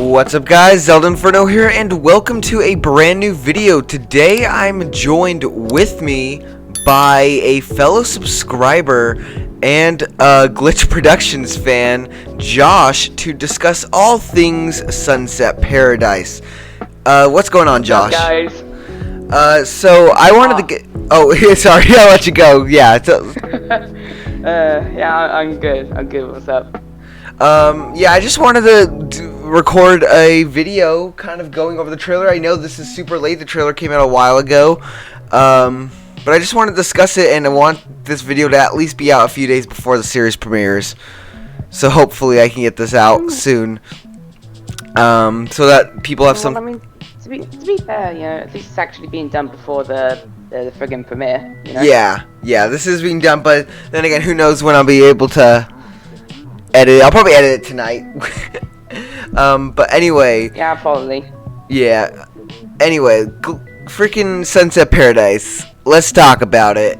What's up guys, Zelda Inferno here, and welcome to a brand new video. Today I'm joined with me by a fellow subscriber and a Glitch Productions fan, Josh, to discuss all things Sunset Paradise. What's going on, Josh? What's up, guys? So I wanted to get... Oh, sorry, I'll let you go. Yeah. Yeah, I'm good. What's up? Yeah, I just wanted to record a video kind of going over the trailer. I know this is super late. The trailer came out a while ago. But I just want to discuss it, and I want this video to at least be out a few days before the series premieres. So hopefully I can get this out soon. So that people have some... I mean, to be fair, you know, at least it's actually being done before the friggin' premiere, you know? Yeah, this is being done, but then again, who knows when I'll be able to edit it. I'll probably edit it tonight. But anyway. Yeah, probably. Yeah. Anyway, freaking Sunset Paradise. Let's talk about it.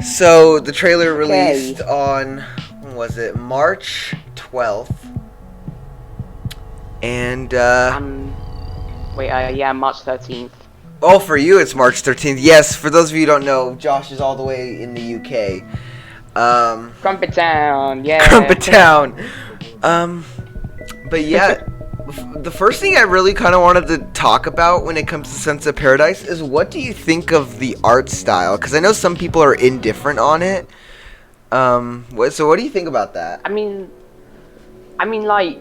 So, the trailer released on, when was it? March 12th. And, yeah, March 13th. Oh, for you it's March 13th. Yes, for those of you who don't know, Josh is all the way in the UK. Crumpet Town, yeah. Crumpet Town. But yeah, the first thing I really kind of wanted to talk about when it comes to Sunset Paradise is, what do you think of the art style? Because I know some people are indifferent on it. So what do you think about that? I mean, like,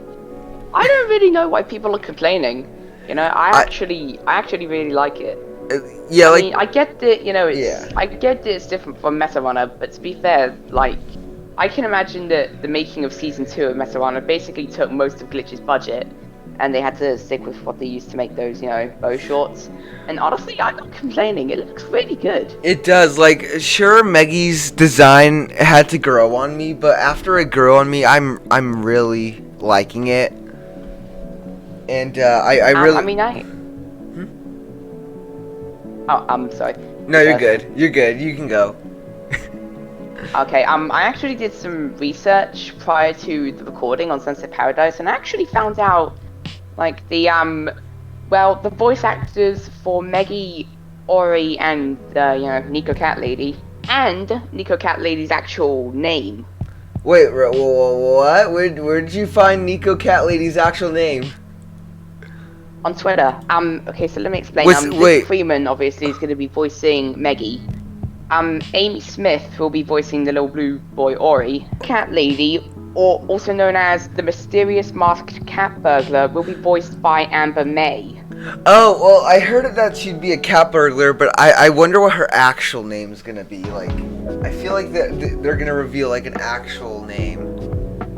I don't really know why people are complaining. You know, I actually really like it. Yeah, I mean, I get that, you know, I get that it's different from Meta Runner, but to be fair, like, I can imagine that the making of Season 2 of Meta Runner basically took most of Glitch's budget, and they had to stick with what they used to make those, you know, bow shorts. And honestly, I'm not complaining, it looks really good. It does. Like, sure, Maggie's design had to grow on me, but after it grew on me, I'm really liking it. And, I really... Oh, I'm sorry. No, you're good. You're good. You can go. Okay, I actually did some research prior to the recording on Sunset Paradise, and I actually found out, like, the voice actors for Meggie, Ori, and, you know, Nico Cat Lady, and Nico Cat Lady's actual name. Wait, what? Where did you find Nico Cat Lady's actual name? On Twitter. Okay, so let me explain. Wait. Freeman obviously is going to be voicing Meggie. Amy Smith will be voicing the little blue boy Ori. Cat Lady, or also known as the mysterious masked cat burglar, will be voiced by Amber May. Oh, well, I heard that she'd be a cat burglar, but I wonder what her actual name's gonna be. Like, I feel like they're gonna reveal, like, an actual name.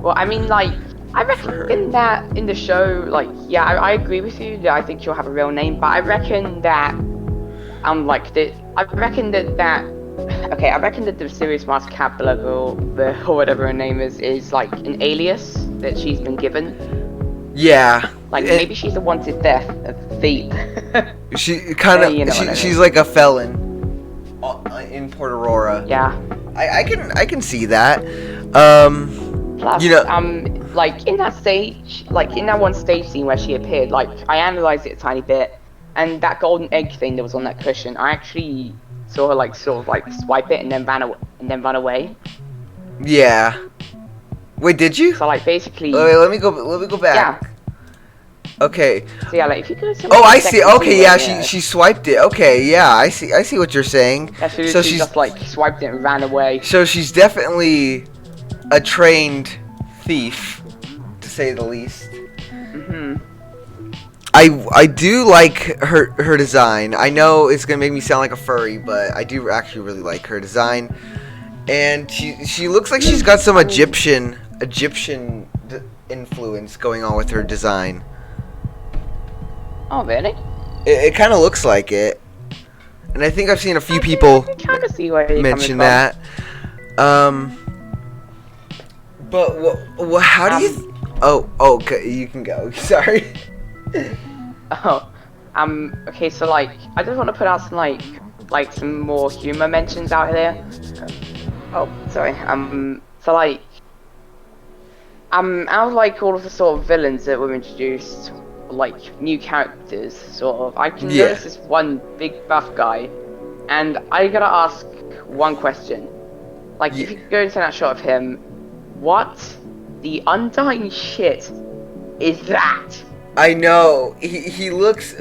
Well, I mean, like, I reckon that in the show, like, yeah, I agree with you that I think she'll have a real name, but I reckon that, I reckon that the Mysterious Masked Cat Burglar, or whatever her name is like an alias that she's been given. Yeah. Like, maybe she's a wanted thief. She kind of, you know she's like a felon in Port Aurora. Yeah. I can see that. Plus, you know, like, in that stage, like, in that one stage scene where she appeared, like, I analyzed it a tiny bit, and that golden egg thing that was on that cushion, I actually saw her, like, sort of, like, swipe it and then run away. Yeah. Wait, did you? So, like, basically... Wait, let me go back. Yeah. Okay. So, yeah, like, if you go to... Oh, I see. Okay, yeah, she swiped it. Okay, yeah, I see what you're saying. Yeah, so she's just, like, swiped it and ran away. So she's definitely a trained thief, to say the least. I do like her design. I know it's gonna make me sound like a furry, but I do actually really like her design. And she looks like she's got some Egyptian influence going on with her design. Oh, really? It kind of looks like it. And I think I've seen a few people mention that. But how do you? Okay, you can go. Sorry. Okay, so, like, I just want to put out some, like some more humor mentions out here. Oh, sorry. So, like, out of, like, all of the sort of villains that were introduced, like new characters, sort of, I can Yeah. notice this one big buff guy, and I gotta ask one question. Like, if you go to that shot of him, what the undying shit is that? I know he looks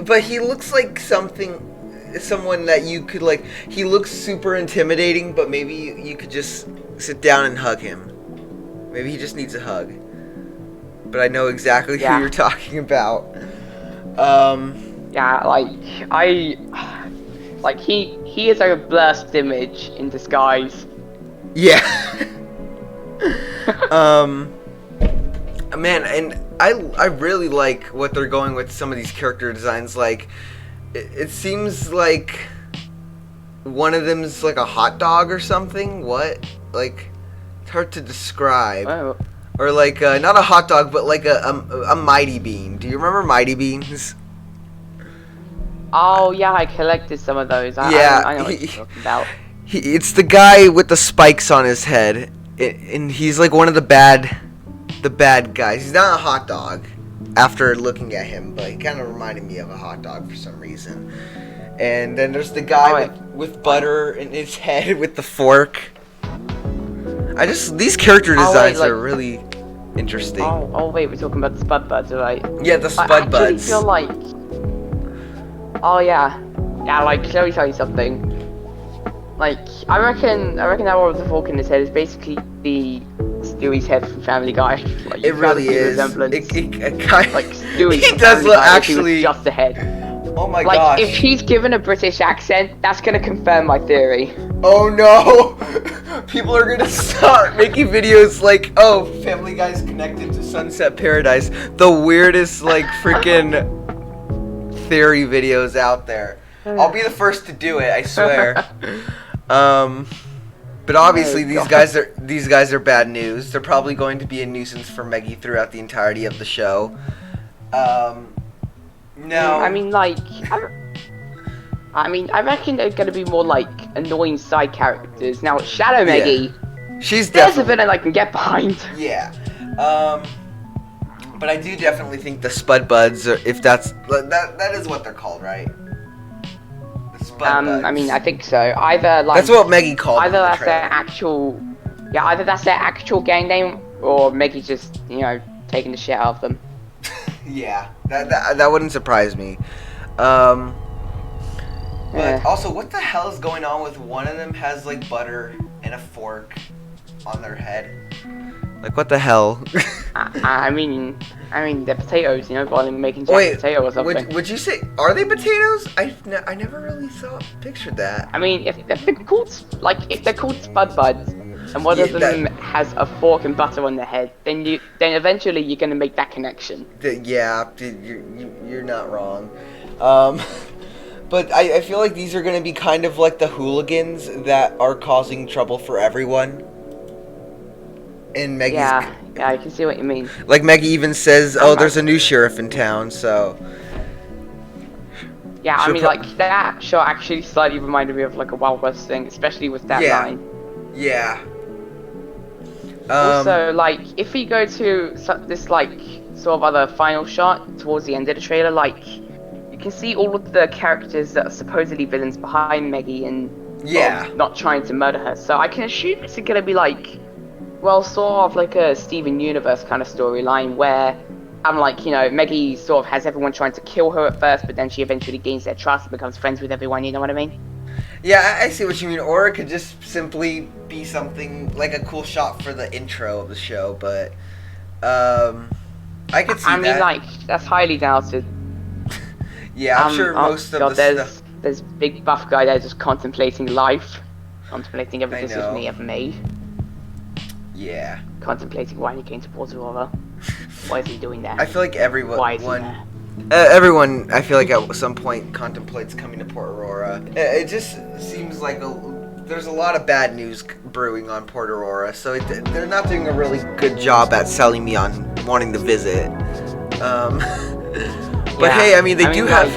like someone that you could like. He looks super intimidating, but maybe you could just sit down and hug him. Maybe he just needs a hug. But I know exactly who you're talking about. Yeah, like he is like a blurred image in disguise. Yeah. Man, and I really like what they're going with some of these character designs. Like, it seems like one of them's like a hot dog or something. What? Like, it's hard to describe. Oh. Or like not a hot dog, but like a mighty bean. Do you remember mighty beans? Oh yeah, I collected some of those. I know what you're talking about. It's the guy with the spikes on his head, and he's like one of the bad guys. He's not a hot dog after looking at him, but he kind of reminded me of a hot dog for some reason. And then there's the guy with butter in his head with the fork. These character designs are really interesting. Oh wait, we're talking about the Spud Buds, right? Yeah, the Spud Buds. I actually feel like... Oh yeah. Yeah, like, let me tell you something. Like, I reckon that one with the fork in his head is basically the Stewie's head from Family Guy. Like, it really is. It kind like Stewie. He does look actually just the head. Oh my gosh. gosh. If he's given a British accent, that's gonna confirm my theory. Oh no! People are gonna start making videos like, oh, Family Guy's connected to Sunset Paradise. The weirdest, like, freaking theory videos out there. I'll be the first to do it, I swear. But obviously these guys are bad news. They're probably going to be a nuisance for Meggy throughout the entirety of the show. No. I mean, like, I reckon they're gonna be more like annoying side characters. Now, Shadow Meggy, she's there's a villain I can get behind. Yeah. But I do definitely think the Spud Buds, if that's that is what they're called, right? The Spud Buds. I mean, I think so. Either like that's what Meggy called. Either that's their actual, either that's their actual gang name, or Meggy just, taking the shit out of them. Yeah, that wouldn't surprise me. But also, what the hell is going on with one of them has like butter and a fork on their head? Like, what the hell? I mean, they're potatoes, while they're making jack potato or something. Would you say, are they potatoes? I never really pictured that. I mean, if they're called Spud Buds, and one of them has a fork and butter on their head, then eventually you're gonna make that connection. Yeah, you're not wrong. But I feel like these are gonna be kind of like the hooligans that are causing trouble for everyone. And Meggy's... Yeah, I can see what you mean. Like, Meggy even says, oh, there's a new sheriff in town, so... Yeah, I mean, like, that shot actually slightly reminded me of, like, a Wild West thing, especially with that line. Yeah. Also, like, if we go to this, like, sort of other final shot towards the end of the trailer, like, you can see all of the characters that are supposedly villains behind Meggy and not trying to murder her. So I can assume it's gonna be, like... Well, sort of like a Steven Universe kind of storyline where Meggy sort of has everyone trying to kill her at first, but then she eventually gains their trust and becomes friends with everyone, you know what I mean? Yeah, I see what you mean. Or it could just simply be something like a cool shot for the intro of the show, but I could see that. I mean, like, that's highly doubted. Yeah, I'm sure most of the stuff... There's big buff guy there just contemplating life, contemplating every decision he ever made. Yeah. Contemplating why he came to Port Aurora. Why is he doing that? I feel like everyone... Why is he there? Everyone, I feel like at some point contemplates coming to Port Aurora. It just seems like there's a lot of bad news brewing on Port Aurora, so they're not doing a really good job at selling me on wanting to visit. But hey, I mean, they do have...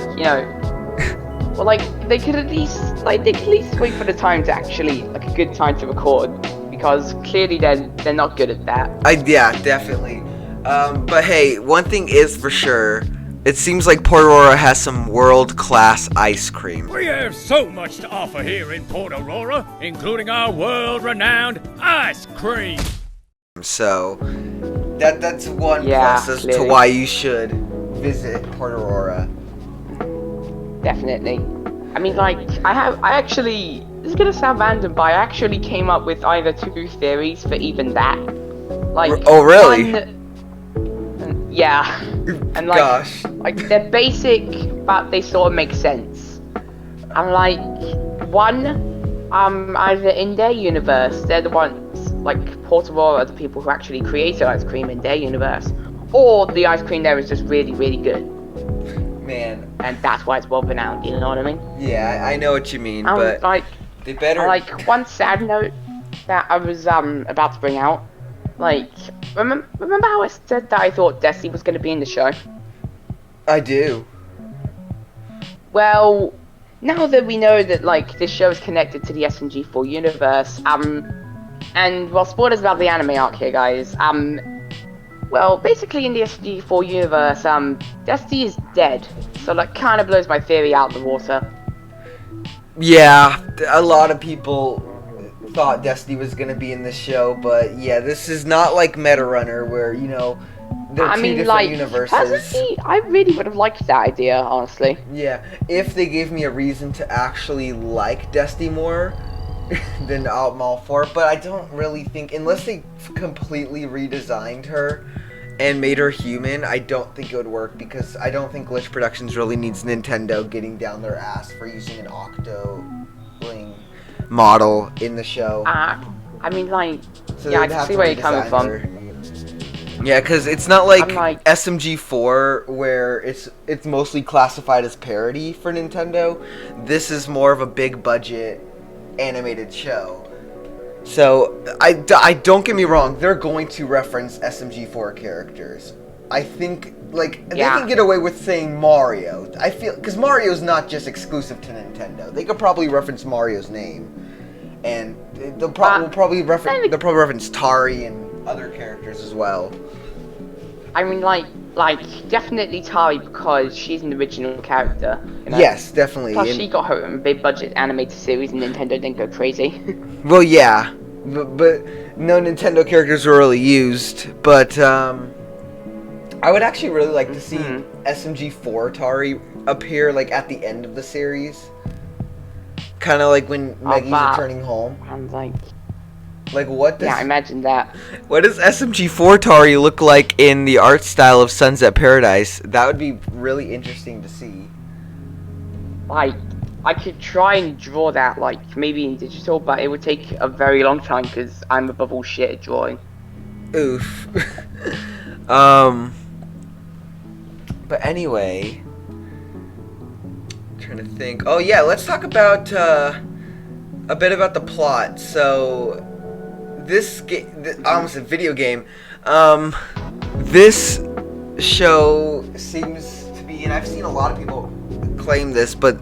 Well, like, they could at least wait for the time to actually, like, a good time to record. Because clearly they're not good at that. Yeah, definitely. But hey, one thing is for sure, It seems like Port Aurora has some world-class ice cream. We have so much to offer here in Port Aurora, including our world-renowned ice cream. So, that's one Yeah, plus as to clearly. why you should visit Port Aurora. Definitely. I mean, like, this is gonna sound random, but I actually came up with either 2 theories for even that. Like, Oh, really? Yeah. And like, Gosh. like they're basic, but they sort of make sense. And like, one, either in their universe, they're the ones, like, Port Aurora are the people who actually created ice cream in their universe, or the ice cream there is just really, really good. Man. And that's why it's world renowned, you know what I mean? Yeah, I know what you mean, but Like, they better... like, one sad note that I was about to bring out, like, remember how I said that I thought Desi was going to be in the show? I do. Well, now that we know that, like, this show is connected to the SMG4 universe, and, well, spoilers about the anime arc here, guys, well, basically in the SMG4 universe, Destiny is dead, so that kind of blows my theory out of the water. Yeah, a lot of people thought Destiny was gonna be in this show, but yeah, this is not like Meta Runner where, you know, they're two different like, universes. Personally, I really would have liked that idea, honestly. Yeah, if they gave me a reason to actually like Destiny more, then I'm all for it, but I don't really think, unless they completely redesigned her and made her human, I don't think it would work, because I don't think Glitch Productions really needs Nintendo getting down their ass for using an Octoling model in the show. I mean, like, So yeah, I they'd can have see to where you're coming redesign from. her. Yeah, because it's not like, I'm like- SMG4 where it's mostly classified as parody for Nintendo. This is more of a big budget animated show. So I don't get me wrong, they're going to reference SMG4 characters. I think, like, they Yeah. can get away with saying Mario. I feel, because Mario's not just exclusive to Nintendo. They could probably reference Mario's name, and they'll probably reference Tari and other characters as well. I mean, like, definitely Tari, because she's an original character. You know? Yes, definitely. Plus, And- she got her own big budget animated series, and Nintendo didn't go crazy. Well, yeah, but no Nintendo characters were really used. But I would actually really like to see SMG4 Tari appear, like, at the end of the series, kind of like when Maggie's returning home. I'm like, What does yeah, imagine that. what does SMG4 Tari look like in the art style of Sunset Paradise? That would be really interesting to see. Like, I could try and draw that, like, maybe in digital, but it would take a very long time, because I'm above all shit at drawing. Oof. But anyway, trying to think. Oh yeah, let's talk about a bit about the plot. So this almost a video game. This show seems to be, and I've seen a lot of people claim this, but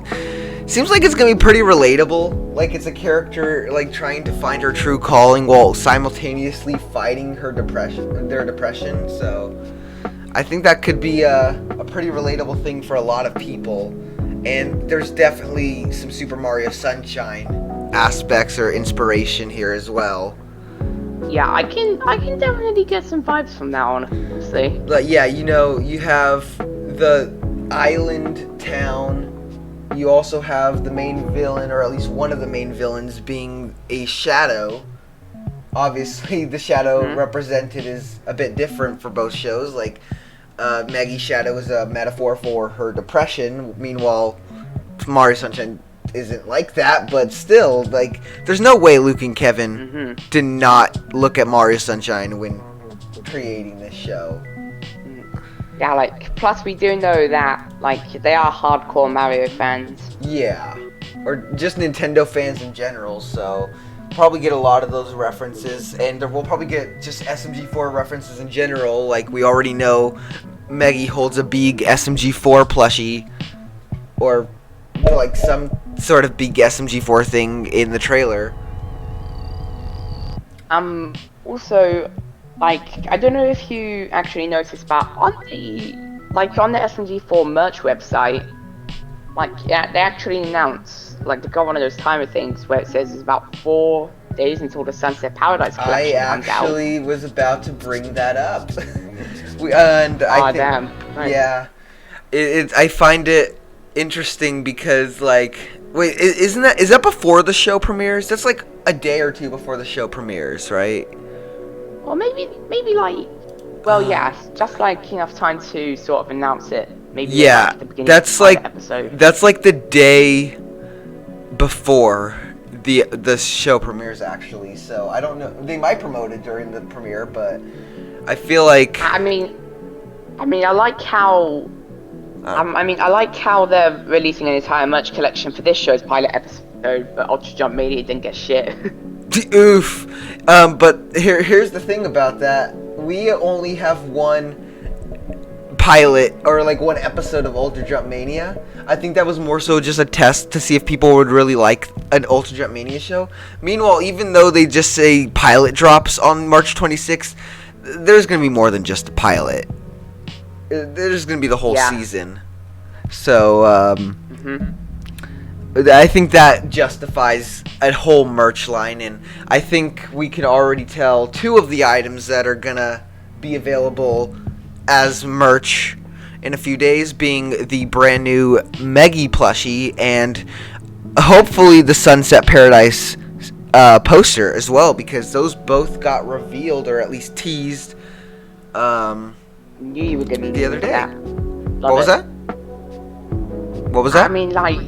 seems like it's gonna be pretty relatable. Like, it's a character, like, trying to find her true calling while simultaneously fighting their depression. So I think that could be a pretty relatable thing for a lot of people. And there's definitely some Super Mario Sunshine aspects or inspiration here as well. Yeah, I can definitely get some vibes from that, honestly. But yeah, you know, you have the island town. You also have the main villain, or at least one of the main villains, being a shadow. Obviously, the shadow represented is a bit different for both shows. Like, Maggie's shadow is a metaphor for her depression. Meanwhile, Mario Sunshine isn't like that, but still, like, there's no way Luke and Kevin did not look at Mario Sunshine when creating this show. Yeah, like, plus we do know that, like, they are hardcore Mario fans. Yeah, or just Nintendo fans in general, so probably get a lot of those references, and we'll probably get just SMG4 references in general. Like, we already know Maggie holds a big SMG4 plushie, or like some sort of big SMG4 thing in the trailer. Also, like, I don't know if you actually noticed, but on the like on the SNG4 merch website, like yeah, they actually announce, like they got one of those timer things where it says it's about 4 days until the Sunset Paradise collection comes out. I actually was about to bring that up. I think, damn. Right. yeah, I find it interesting because like, wait, is that before the show premieres? That's like a day or two before the show premieres, right? Or maybe like, well, yeah, just like enough time to sort of announce it. Maybe Yeah, like, at the beginning that's of like the episode. that's like the day before the show premieres actually. So I don't know. They might promote it during the premiere, but I feel like I mean, I like how. I like how they're releasing an entire merch collection for this show's pilot episode, but Ultra Jump Media didn't get shit. oof. But here's the thing about that. We only have one pilot or like one episode of Ultra Jump Mania. I think that was more so just a test to see if people would really like an Ultra Jump Mania show. Meanwhile, even though they just say pilot drops on March 26th, there's going to be more than just a pilot. There's going to be the whole season. So, I think that justifies a whole merch line, and I think we can already tell 2 of the items that are going to be available as merch in a few days, being the brand new Meggy plushie and hopefully the Sunset Paradise poster as well, because those both got revealed or at least teased Knew you were gonna the other day. What was that? What was that? I mean, like,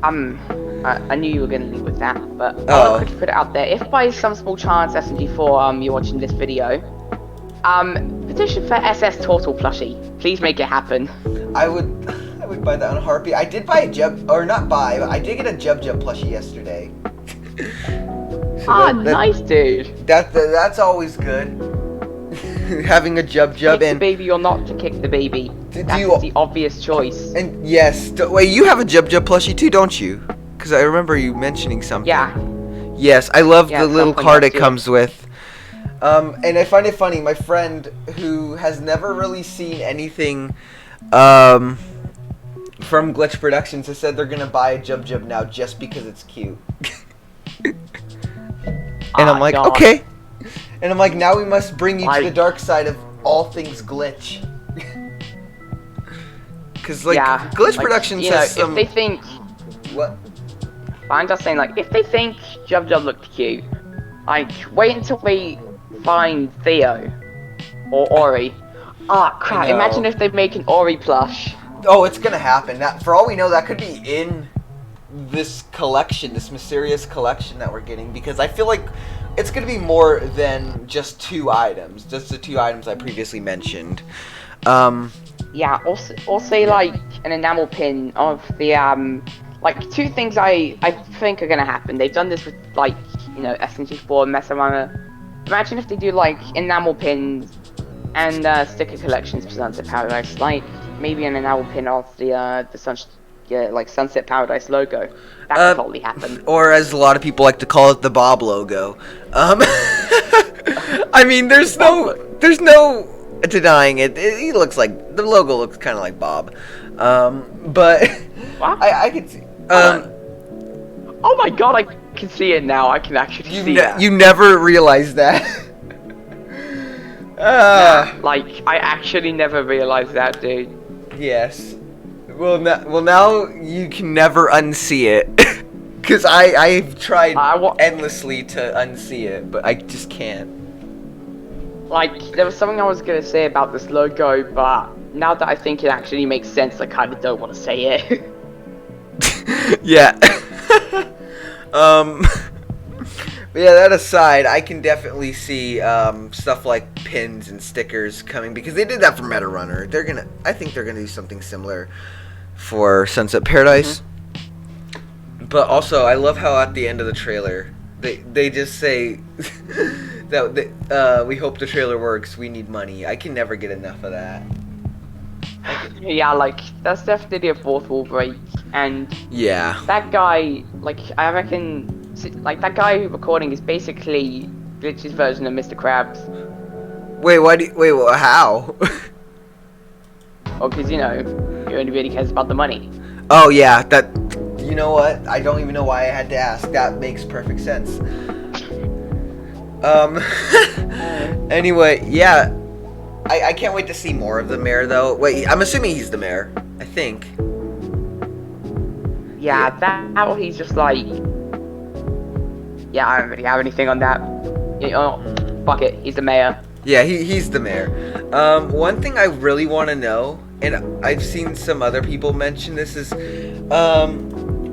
I knew you were gonna leave with that, but Oh. I could put it out there. If by some small chance SNG4 you're watching this video, petition for SS Turtle plushie. Please make it happen. I would buy that on a heartbeat. I did buy a Jub, or not buy, but I did get a Jub plushie yesterday. So nice, dude. That's always good. Having a Jub Kick the and baby or not to kick the baby. That's the obvious choice. and yes, wait, you have a Jub plushie too, don't you? Because I remember you mentioning something. Yeah. Yes, I love the little something card else, it comes with. And I find it funny, my friend who has never really seen anything from Glitch Productions has said they're gonna buy a Jub now just because it's cute. And I'm like, God. okay. And I'm like, now we must bring you to Like- the dark side of all things Glitch. Cause like Glitch Productions has some. If they think, What? I'm just saying, like, if they think Jub looked cute, like, wait until they find Theo or Ori. Ah, crap! No. Imagine if they make an Ori plush. Oh, it's gonna happen. That, for all we know, that could be in this collection, this mysterious collection that we're getting, because I feel like it's gonna be more than just 2 items, just the 2 items I previously mentioned. Yeah, also like an enamel pin of the like 2 things I think are gonna happen. They've done this with like, you know, SNG4 and Messerama. Imagine if they do like enamel pins and sticker collections for Sunset Paradise, like maybe an enamel pin of the Sunset Paradise logo. That could totally happen. Or as a lot of people like to call it, the Bob logo. I mean, there's no denying it. He looks like, the logo looks kind of like Bob. But Wow. I could see. Oh my God, I can see it now. I can actually see that. You never realized that. Like, I actually never realized that, dude. Yes. Well, now you can never unsee it. Because I've tried endlessly to unsee it, but I just can't. Like, there was something I was gonna say about this logo, but now that I think it actually makes sense, I kind of don't want to say it. Yeah. But yeah, that aside, I can definitely see stuff like pins and stickers coming, because they did that for Meta Runner. I think they're gonna do something similar for Sunset Paradise. Mm-hmm. But also, I love how at the end of the trailer, they just say that we hope the trailer works. We need money. I can never get enough of that. Yeah, like, that's definitely a fourth wall break, and yeah, that guy, like, I reckon, like, that guy recording is basically Glitch's version of Mr. Krabs. Wait, how? Well, because, you know, he only really cares about the money. Oh yeah, that. You know what? I don't even know why I had to ask. That makes perfect sense. Anyway, yeah. I can't wait to see more of the mayor, though. Wait, I'm assuming he's the mayor. I think. Yeah, that or he's just like... Yeah, I don't really have anything on that. You know, fuck it, he's the mayor. Yeah, he's the mayor. One thing I really want to know, and I've seen some other people mention this, is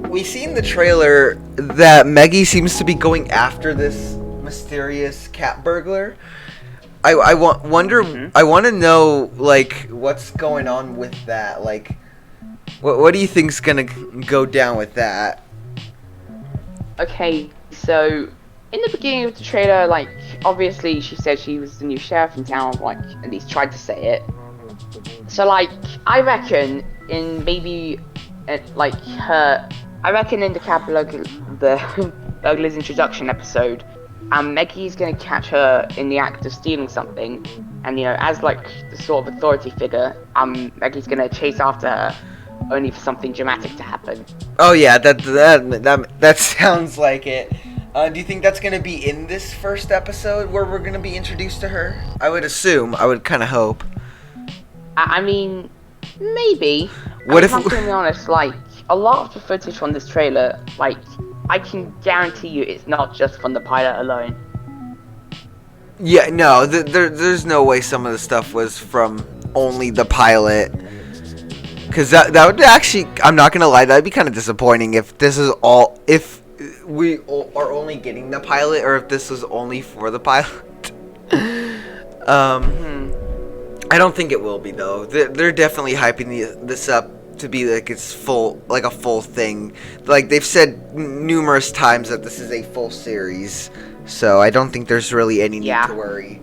we see in the trailer that Maggie seems to be going after this mysterious cat burglar. I wonder. I want to know, like, what's going on with that. Like, what do you think's gonna go down with that? Okay, so in the beginning of the trailer, like, obviously she said she was the new sheriff in town, like, at least tried to say it. So, like, I reckon in maybe, like, I reckon in the burglar's introduction episode, Maggie's gonna catch her in the act of stealing something, and, you know, as, like, the sort of authority figure, Maggie's gonna chase after her, only for something dramatic to happen. Oh yeah, that sounds like it. Do you think that's gonna be in this first episode where we're gonna be introduced to her? I would assume. I would kind of hope. I mean, maybe. What if? I'm to be honest, like, a lot of the footage from this trailer, like, I can guarantee you it's not just from the pilot alone. Yeah, no, there's no way some of the stuff was from only the pilot. Because that would actually, I'm not going to lie, that'd be kind of disappointing if this is all, if we are only getting the pilot, or if this was only for the pilot. I don't think it will be, though. They're definitely hyping this up to be like it's full, like a full thing. Like they've said numerous times that this is a full series, so I don't think there's really any need to worry.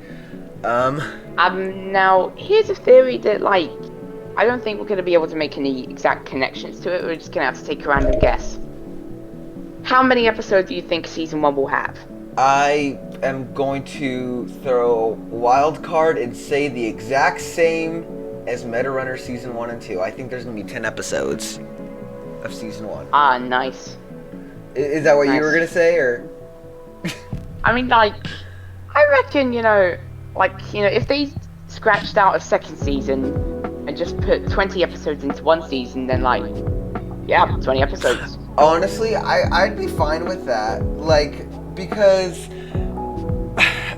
Now here's a theory that, like, I don't think we're gonna be able to make any exact connections to it. We're just gonna have to take a random guess. How many episodes do you think season 1 will have? I am going to throw a wild card and say the exact same as Meta Runner season 1 and 2. I think there's gonna be 10 episodes of season 1. Ah, nice. Is that what you were gonna say, or? I mean, like, I reckon, you know, like, you know, if they scratched out a second season and just put 20 episodes into one season, then, like, yeah, 20 episodes. Honestly, I'd be fine with that. Like, because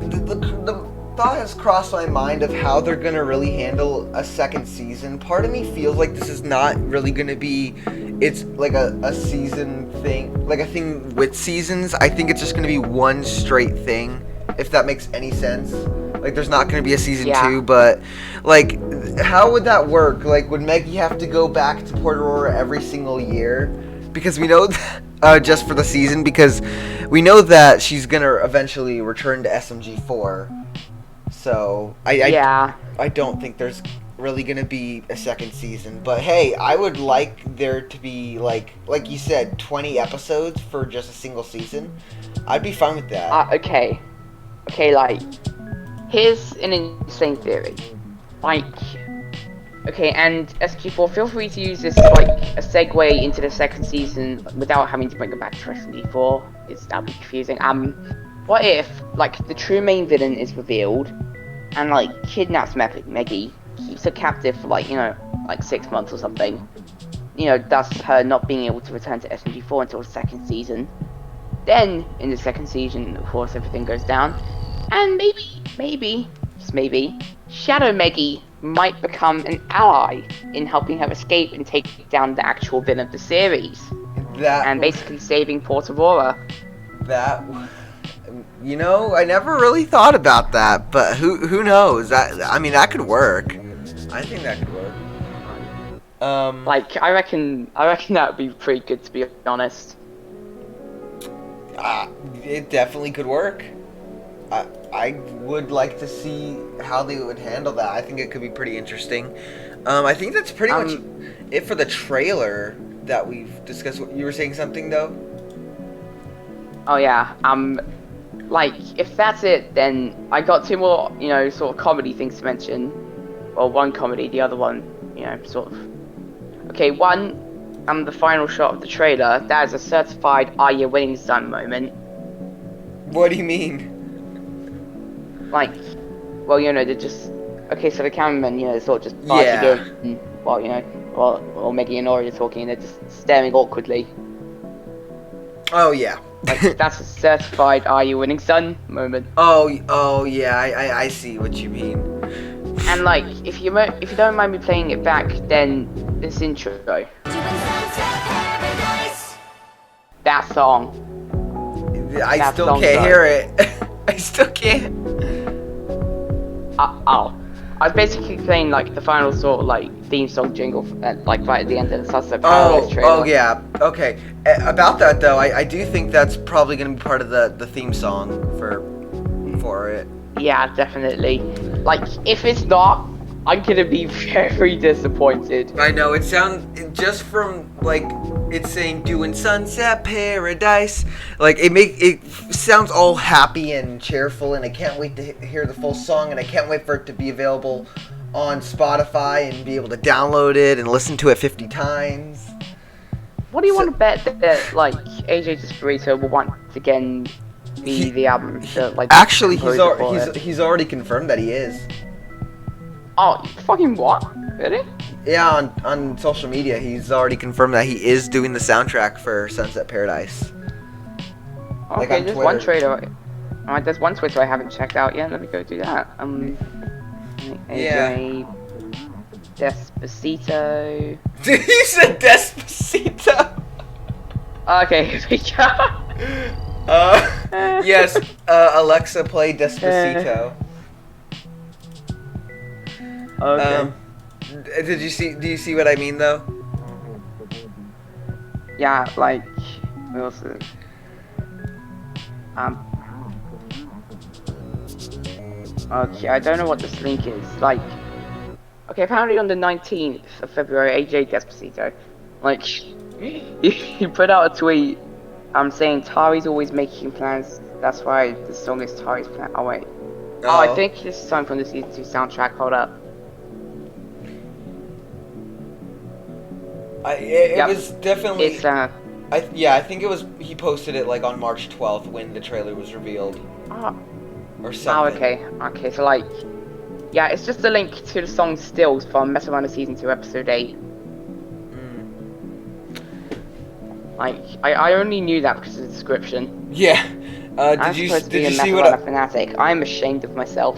the thought has crossed my mind of how they're gonna really handle a second season. Part of me feels like this is not really gonna be, it's like a season thing, like a thing with seasons. I think it's just gonna be one straight thing, if that makes any sense. Like, there's not gonna be a season 2, but, like, how would that work? Like, would Maggie have to go back to Port Aurora every single year? Because we know that, just for the season, because we know that she's gonna eventually return to SMG4. So, I don't think there's really gonna be a second season. But hey, I would like there to be, like you said, 20 episodes for just a single season. I'd be fine with that. Okay, like, here's an insane theory. Like, okay, and SG4, feel free to use this, like, a segue into the second season without having to bring it back to SG4. That'd be confusing. What if, like, the true main villain is revealed, and, like, kidnaps Maggie, keeps her captive for, like, you know, like 6 months or something, you know, thus her not being able to return to SMG4 until the second season. Then, in the second season, of course, everything goes down, and maybe, just maybe, Shadow Maggie might become an ally in helping her escape and take down the actual villain of the series. And basically saving Port Aurora. That, you know, I never really thought about that, but who knows? I mean, that could work. I think that could work. Like, I reckon that would be pretty good, to be honest. It definitely could work. I would like to see how they would handle that. I think it could be pretty interesting. I think that's pretty much it for the trailer that we've discussed. You were saying something, though? Oh, yeah. Like, if that's it, then I got 2 more, you know, sort of comedy things to mention. Well, one comedy, the other one, you know, sort of. Okay, one, the final shot of the trailer, that is a certified "Are You Winning, Son" moment. What do you mean? Like, well, you know, they're just okay. So the cameraman, you know, sort of just barging in, while you know, while Maggie and Ori are talking, and they're just staring awkwardly. Oh yeah. Like, that's a certified "Are You Winning, Son" moment. Oh yeah. I see what you mean. And like, if you don't mind me playing it back, then this intro, that song. I still can't hear it. I still can't. I was basically playing like the final sort of like theme song jingle, like right at the end of the Sunset Paradise trailer. Oh yeah. Okay. About that though, I do think that's probably gonna be part of the theme song for it. Yeah, definitely. Like, if it's not, I'm gonna be very disappointed. I know, it sounds, just from, like, it's saying doing Sunset Paradise, like, it sounds all happy and cheerful, and I can't wait to hear the full song, and I can't wait for it to be available on Spotify and be able to download it and listen to it 50 times. What do you want to bet that, like, AJ Desperito will once again be the album that, like... Actually, he's already confirmed that he is. Oh, fucking what? Really? Yeah, on social media, he's already confirmed that he is doing the soundtrack for Sunset Paradise. Okay, like there's one trailer. Alright, there's one Twitter I haven't checked out yet. Let me go do that. AJ Despacito. You said Despacito. Okay, here we go. Yes, Alexa, play Despacito. Okay. Do you see what I mean though? Yeah, like, Wilson. Okay, I don't know what this link is. Like, okay, apparently on the 19th of February, AJ Despacito, like, he put out a tweet, saying Tari's always making plans. That's why the song is Tari's plan. Oh wait. Oh, I think this is something from the season 2 soundtrack. Hold up. It was definitely. It's I think it was. He posted it like on March 12th when the trailer was revealed. Or something. Okay, so like, yeah, it's just a link to the song Stills from Metal Runner Season 2, Episode 8. Like, I only knew that because of the description. Yeah. Did you see what? I'm a fanatic. I'm ashamed of myself.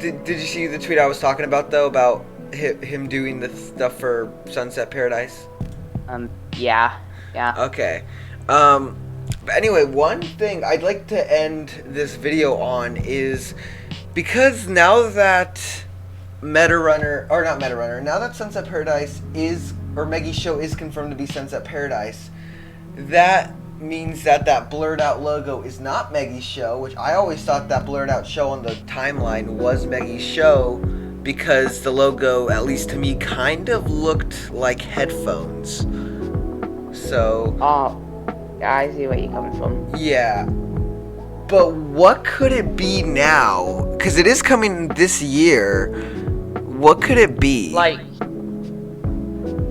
Did you see the tweet I was talking about though, about him doing the stuff for Sunset Paradise? Yeah. Okay. But anyway, one thing I'd like to end this video on is, because now that now that Sunset Paradise or Maggie's show is confirmed to be Sunset Paradise, that means that blurred out logo is not Maggie's show, which I always thought that blurred out show on the timeline was Maggie's show, because the logo, at least to me, kind of looked like headphones. So... Oh, yeah, I see where you're coming from. Yeah. But what could it be now? Because it is coming this year. What could it be? Like,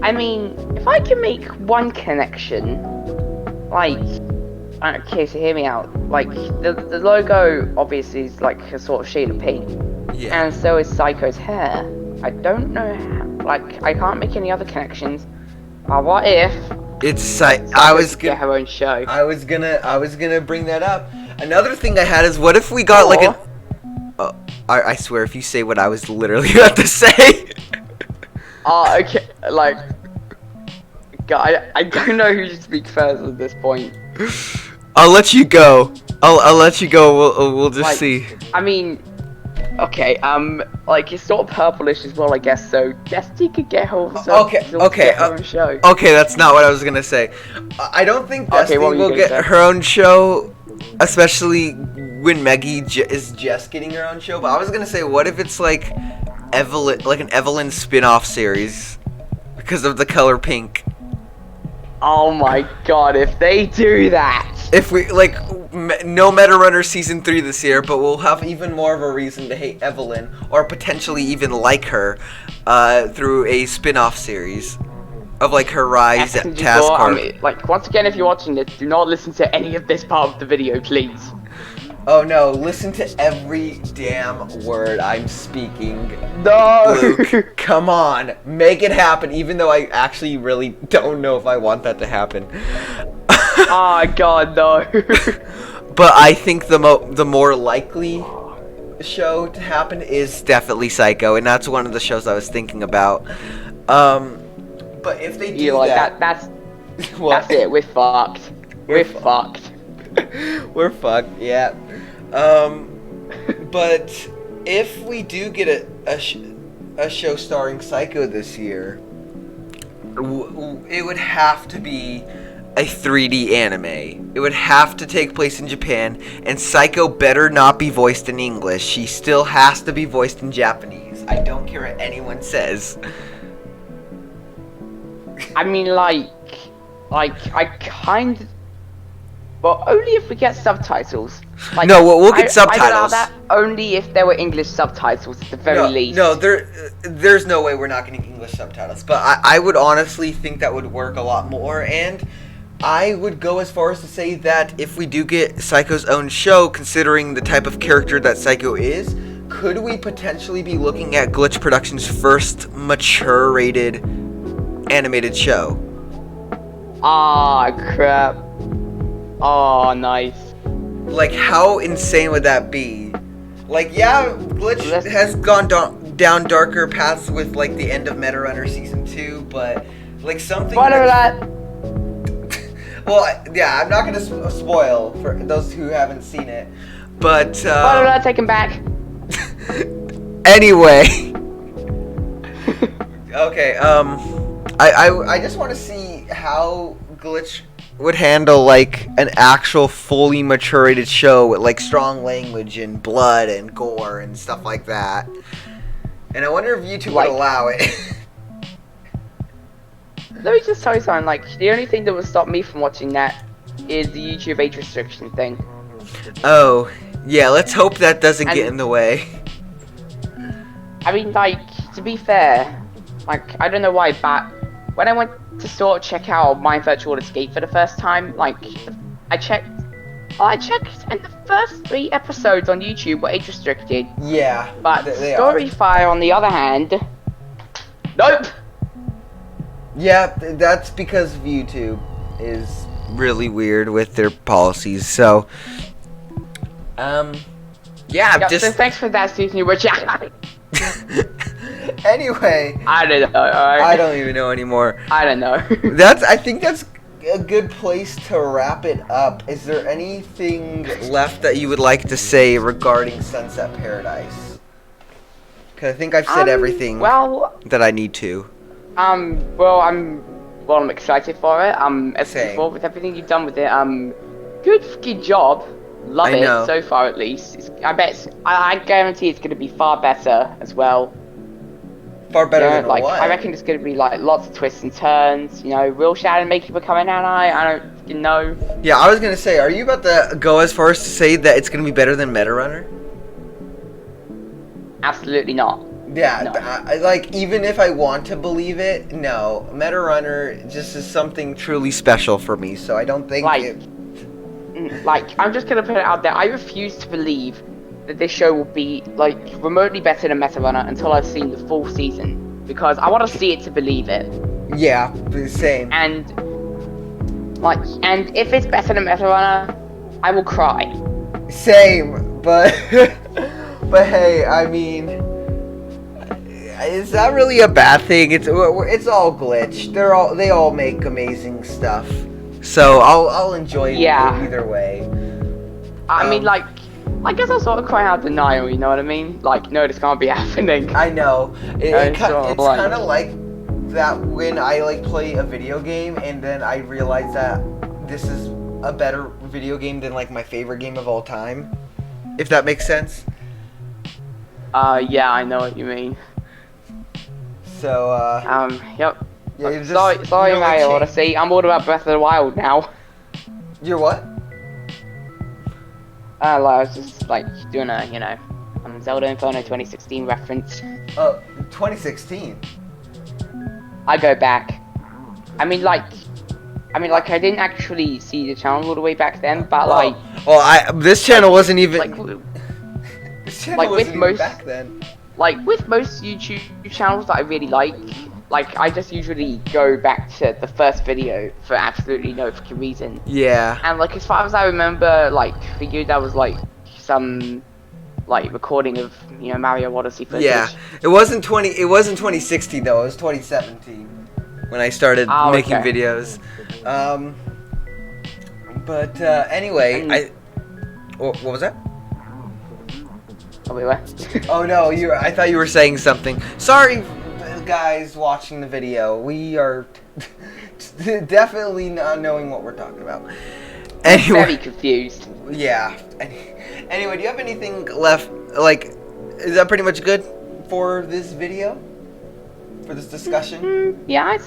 I mean, if I can make one connection, like, okay, so hear me out. Like, the logo obviously is like a sort of shade of pink. Yeah. And so is Psycho's hair. I don't know how, like, I can't make any other connections. What if it's I was gonna get her own show? I was gonna bring that up. Another thing I had is, what if we got like an... I swear, if you say what I was literally about to say... Okay, like... God, I don't know who should speak first at this point. I'll let you go. I'll let you go. We'll just like, see. I mean... Okay, like, it's sort of purplish as well, I guess, so Destiny could get her own show. Okay, that's not what I was gonna say. I don't think Destiny will get her own show, especially when Maggie is just getting her own show, but I was gonna say, what if it's like an Evelyn spin-off series, because of the color pink? Oh my god, if they do that! If we, like, no Meta Runner Season 3 this year, but we'll have even more of a reason to hate Evelyn, or potentially even like her, through a spin-off series of, like, her rise at TASCorp. Like, once again, if you're watching this, do not listen to any of this part of the video, please. Oh no, listen to every damn word I'm speaking. No! Luke, come on, make it happen, even though I actually really don't know if I want that to happen. Oh god, no. But I think the more likely show to happen is definitely Psycho, and that's one of the shows I was thinking about. But if they do that's it, we're fucked. We're fucked. We're fucked, yeah. But if we do get a show starring Psycho this year, it would have to be a 3D anime. It would have to take place in Japan, and Psycho better not be voiced in English. She still has to be voiced in Japanese. I don't care what anyone says. I mean, like, I kind of... Well, only if we get subtitles. Like, no, we'll get subtitles. I'd allow that only if there were English subtitles at the very least. No, there's no way we're not getting English subtitles. But I would honestly think that would work a lot more, and I would go as far as to say that if we do get Psycho's own show, considering the type of character that Psycho is, could we potentially be looking at Glitch Productions' first mature-rated animated show? Ah, crap. Oh, nice. Like, how insane would that be? Like, yeah, Glitch has gone down darker paths with, like, the end of Meta Runner Season 2, but, like, something... Spoiler that! Well, yeah, I'm not gonna spoil for those who haven't seen it, but, Spoiler that, take him back. Anyway. Okay, I just want to see how Glitch would handle, like, an actual fully maturated show with, like, strong language and blood and gore and stuff like that. And I wonder if YouTube would allow it. Let me just tell you something, like, the only thing that would stop me from watching that is the YouTube age restriction thing. Oh, yeah, let's hope that doesn't get in the way. I mean, like, to be fair, like, I don't know why, but when I went to sort of check out My Virtual Escape for the first time, like, I checked, and the first 3 episodes on YouTube were age restricted. Yeah, but Storyfire, on the other hand, nope. Yeah, that's because YouTube is really weird with their policies. So, yeah, yep, just so thanks for that, Susan. Anyway, I don't know. I don't even know anymore. I don't know. I think that's a good place to wrap it up. Is there anything left that you would like to say regarding Sunset Paradise? Because I think I've said everything that I need to. Well, I'm excited for it. I'm excited with everything you've done with it. Good fucking job. Love it so far, at least. I guarantee it's gonna be far better as well. Far better than like, what? I reckon it's gonna be like lots of twists and turns. You know, real Shadow Maker coming out. I don't fucking know. Yeah, I was gonna say, are you about to go as far as to say that it's gonna be better than Meta Runner? Absolutely not. Yeah, no. Like, even if I want to believe it, no. Meta Runner just is something truly special for me, so I don't think Like, I'm just gonna put it out there, I refuse to believe that this show will be, like, remotely better than Meta Runner until I've seen the full season. Because I want to see it to believe it. Yeah, same. And if it's better than Meta Runner, I will cry. Same, but... but hey, I mean... It's not really a bad thing. It's all Glitch. They all make amazing stuff. So I'll enjoy it either way. I mean, like, I guess I'll sort of cry out denial. You know what I mean? Like, no, this can't be happening. I know. It's kind of like that when I like play a video game and then I realize that this is a better video game than like my favorite game of all time. If that makes sense. Yeah, I know what you mean. So, yep. Yeah, sorry, Mario Odyssey. I'm all about Breath of the Wild now. You're what? I was just like doing a, Zelda Inferno 2016 reference. 2016. I go back. I mean, like, I didn't actually see the channel all the way back then, but like. Well, this channel wasn't even. This channel wasn't even most back then. Like with most YouTube channels that I really like I just usually go back to the first video for absolutely no fucking reason. Yeah. And like as far as I remember, like for you that was like some like recording of Mario Odyssey footage. Yeah. It wasn't 2016 though. It was 2017 when I started making videos. But anyway, what was that? Oh wait, what? Oh no, I thought you were saying something. Sorry, guys watching the video. We are definitely not knowing what we're talking about. Anyway, very confused. Yeah. Anyway, do you have anything left? Like, is that pretty much good for this video? For this discussion? Yeah, I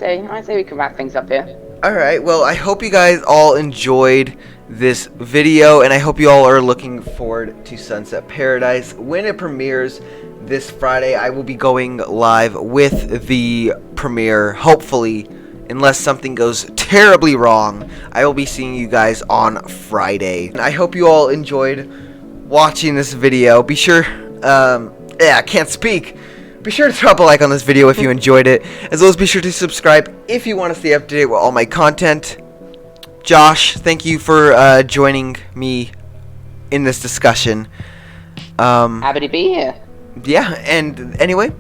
say we can wrap things up here. Alright, well, I hope you guys all enjoyed this video, and I hope you all are looking forward to Sunset Paradise. When it premieres this Friday, I will be going live with the premiere, hopefully, unless something goes terribly wrong. I will be seeing you guys on Friday. And I hope you all enjoyed watching this video. Be sure, I can't speak. Be sure to drop a like on this video if you enjoyed it, as well as be sure to subscribe if you want to stay up to date with all my content. Josh, thank you for joining me in this discussion. Happy to be here. Yeah, and anyway,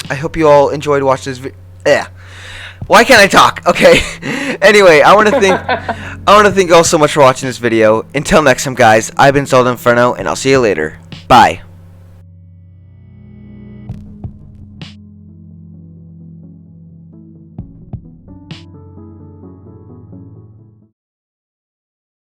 I hope you all enjoyed watching this video. Yeah. Why can't I talk? Okay. Anyway, I want to thank you all so much for watching this video. Until next time, guys, I've been Zelda Inferno, and I'll see you later. Bye.